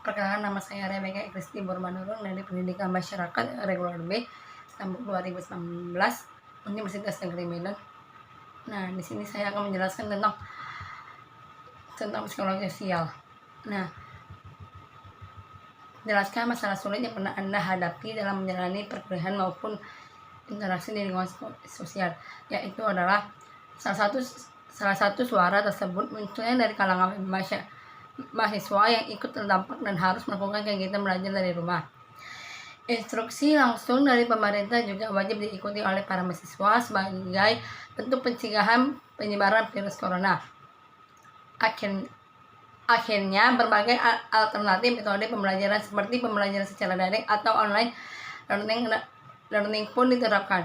Perkenalkan, nama saya Rebecca Kristi Burmanurung dari Pendidikan Masyarakat Regular B tahun 2019 Universitas Negeri Medan. Nah, di sini saya akan menjelaskan tentang psikologi sosial. Nah, jelaskan masalah sulit yang pernah Anda hadapi dalam menjalani perkuliahan maupun interaksi di lingkungan sosial, yaitu adalah salah satu suara tersebut munculnya dari kalangan mahasiswa yang ikut terdampak dan harus melakukan kegiatan belajar dari rumah. Instruksi langsung dari pemerintah juga wajib diikuti oleh para mahasiswa sebagai bentuk pencegahan penyebaran virus corona. Akhirnya, berbagai alternatif metode pembelajaran seperti pembelajaran secara daring atau online learning pun diterapkan.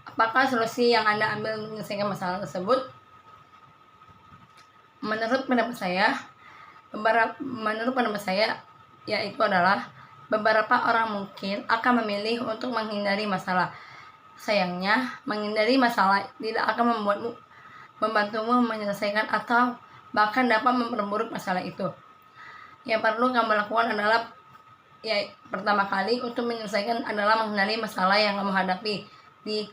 Apakah solusi yang Anda ambil untuk menyelesaikan masalah tersebut? Menurut pendapat saya, yaitu adalah beberapa orang mungkin akan memilih untuk menghindari masalah. Sayangnya, menghindari masalah tidak akan membantumu menyelesaikan atau bahkan dapat memperburuk masalah itu. Yang perlu kamu lakukan adalah pertama kali untuk menyelesaikan adalah menghindari masalah yang kamu hadapi di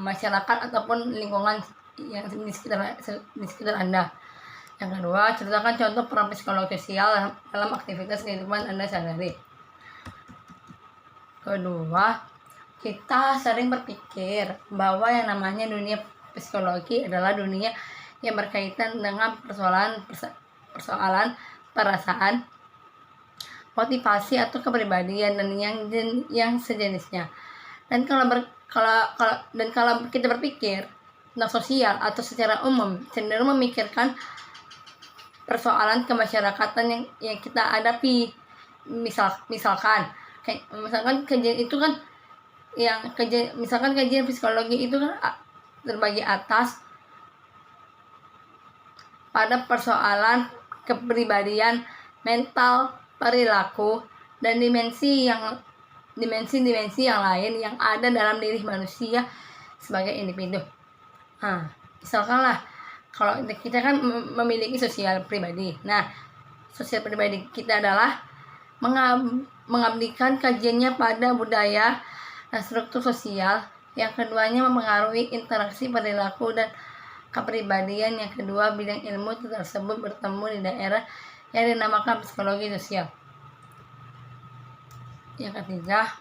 masyarakat ataupun lingkungan yang di sekitar Anda. Yang kedua, ceritakan contoh peran psikologi sosial dalam aktivitas kehidupan Anda sehari-hari. Kedua, kita sering berpikir bahwa yang namanya dunia psikologi adalah dunia yang berkaitan dengan persoalan perasaan, motivasi atau kepribadian dan yang sejenisnya. Dan kalau kita berpikir tentang sosial atau secara umum cenderung memikirkan persoalan kemasyarakatan yang kita hadapi. Misalkan kajian itu kan kajian psikologi itu kan terbagi atas pada persoalan kepribadian, mental, perilaku, dan dimensi yang lain yang ada dalam diri manusia sebagai individu. Misalkanlah kalau kita kan memiliki sosial pribadi. Nah, sosial pribadi kita adalah mengabdikan kajiannya pada budaya dan struktur sosial. Yang keduanya mempengaruhi interaksi perilaku dan kepribadian. Yang kedua, bidang ilmu tersebut bertemu di daerah yang dinamakan psikologi sosial. Yang ketiga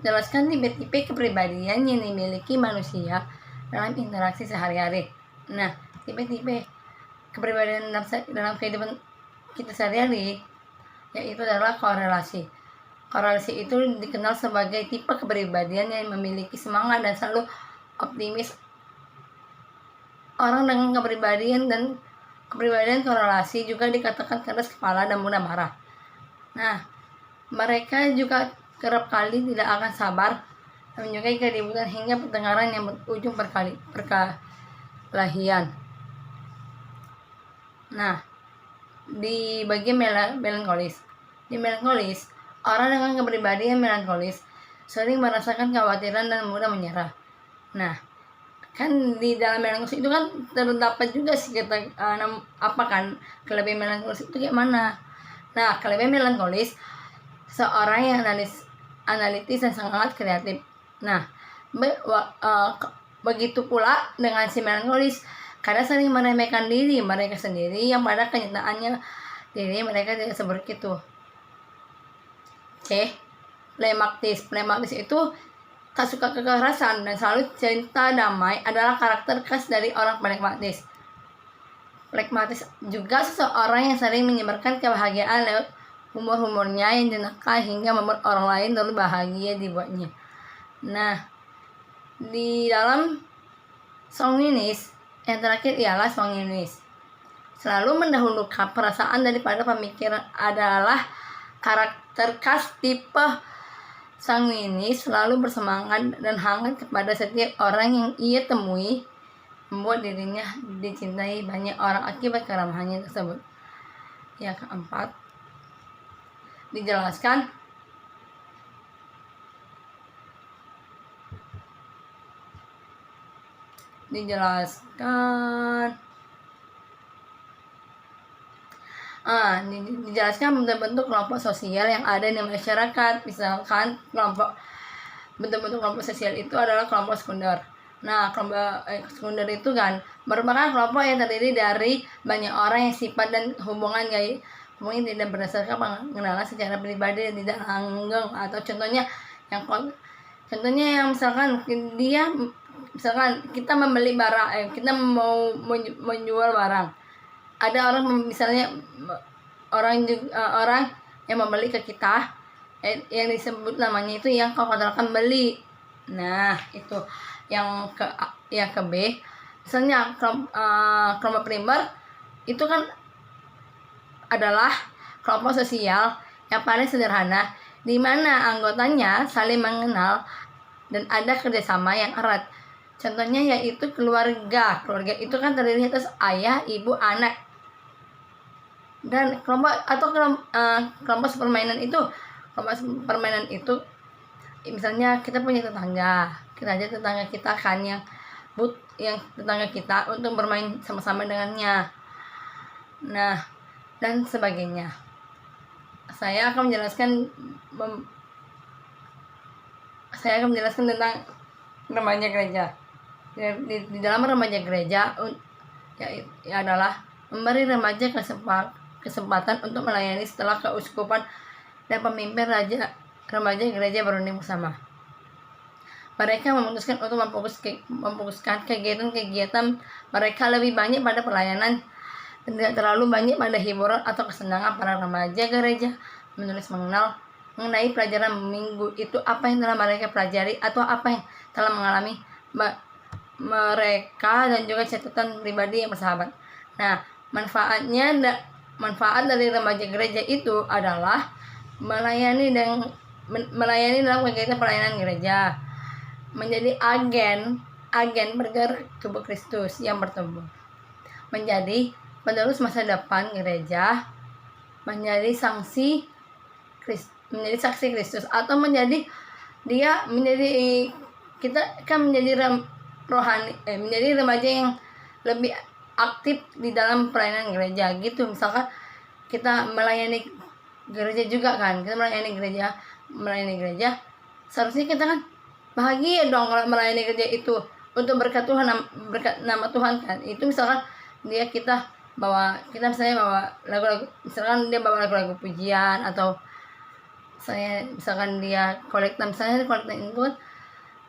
jelaskan tipe-tipe kepribadian yang dimiliki manusia dalam interaksi sehari-hari. Nah, tipe-tipe kepribadian dalam kehidupan kita sehari-hari yaitu adalah korelasi. Korelasi itu dikenal sebagai tipe kepribadian yang memiliki semangat dan selalu optimis. Orang dengan kepribadian korelasi juga dikatakan keras kepala dan mudah marah. Nah, mereka juga kerap kali tidak akan sabar dan menyukai keributan hingga pertengkaran yang berujung perkelahian. Nah, di bagian melankolis. Di melankolis, orang dengan kepribadian melankolis sering merasakan kekhawatiran dan mudah menyerah. Nah, kan di dalam melankolis itu kan terdapat juga sih kelebihan melankolis itu kayak mana. Nah, kelebihan melankolis seorang yang analitis dan sangat kreatif. Nah, begitu pula dengan si melankolis, kadang sering meremehkan diri mereka sendiri yang pada kenyataannya diri mereka tidak seperti itu. Flegmatis itu tak suka kekerasan dan selalu cinta damai adalah karakter khas dari orang flegmatis. Flegmatis juga seseorang yang sering menyebarkan kebahagiaan lewat humornya yang jenaka hingga membuat orang lain terlalu bahagia dibuatnya. Nah, di dalam sanguinis, yang terakhir ialah sanguinis. Selalu mendahulukan perasaan daripada pemikiran adalah karakter khas tipe sanguinis, selalu bersemangat dan hangat kepada setiap orang yang ia temui, membuat dirinya dicintai banyak orang akibat keramahannya tersebut. Yang keempat, dijelaskan dijelaskan. Dijelaskan bentuk-bentuk kelompok sosial yang ada di masyarakat. Misalkan bentuk-bentuk kelompok sosial itu adalah kelompok sekunder. Nah, kelompok sekunder itu kan merupakan kelompok yang terdiri dari banyak orang yang sifat dan hubungannya tidak berdasarkan pengenalan secara pribadi dan tidak langgeng. Atau contohnya yang misalkan kita membeli barang, kita mau menjual barang. Ada orang misalnya orang yang membeli ke kita, yang disebut namanya itu yang kontrakkan beli. Nah, itu yang ke B. Misalnya kelompok primer itu kan adalah kelompok sosial yang paling sederhana, di mana anggotanya saling mengenal dan ada kerjasama yang erat. Contohnya yaitu keluarga. Keluarga itu kan terdiri atas ayah, ibu, anak. Dan kelompok permainan itu misalnya kita punya tetangga kita kan yang tetangga kita untuk bermain sama-sama dengannya. Nah, dan sebagainya. Saya akan menjelaskan tentang remaja gereja. Di dalam remaja gereja ya adalah memberi remaja kesempatan untuk melayani setelah keuskupan dan pemimpin remaja gereja berunding bersama. Mereka memutuskan untuk memfokuskan kegiatan mereka lebih banyak pada pelayanan dan tidak terlalu banyak pada hiburan atau kesenangan para remaja gereja. Menulis mengenai pelajaran minggu itu, apa yang telah mereka pelajari atau apa yang telah mengalami mereka, dan juga catatan pribadi yang bersahabat. Nah, manfaat dari remaja gereja itu adalah melayani dalam kegiatan pelayanan gereja, menjadi agen bergerak tubuh Kristus yang bertumbuh, menjadi penerus masa depan gereja, menjadi saksi Kristus, atau menjadi menjadi remaja yang lebih aktif di dalam pelayanan gereja gitu. Misalkan kita melayani gereja juga kan, kita melayani gereja, seharusnya kita kan bahagia dong kalau melayani gereja itu untuk berkat nama Tuhan kan. Itu misalkan kita misalnya bawa lagu-lagu, misalkan dia bawa lagu-lagu pujian, atau misalkan dia kolektan itu kan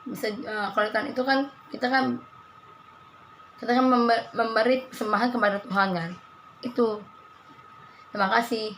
bisa kolektan itu kan kita kan memberi persembahan kepada Tuhan kan. Itu. Terima kasih.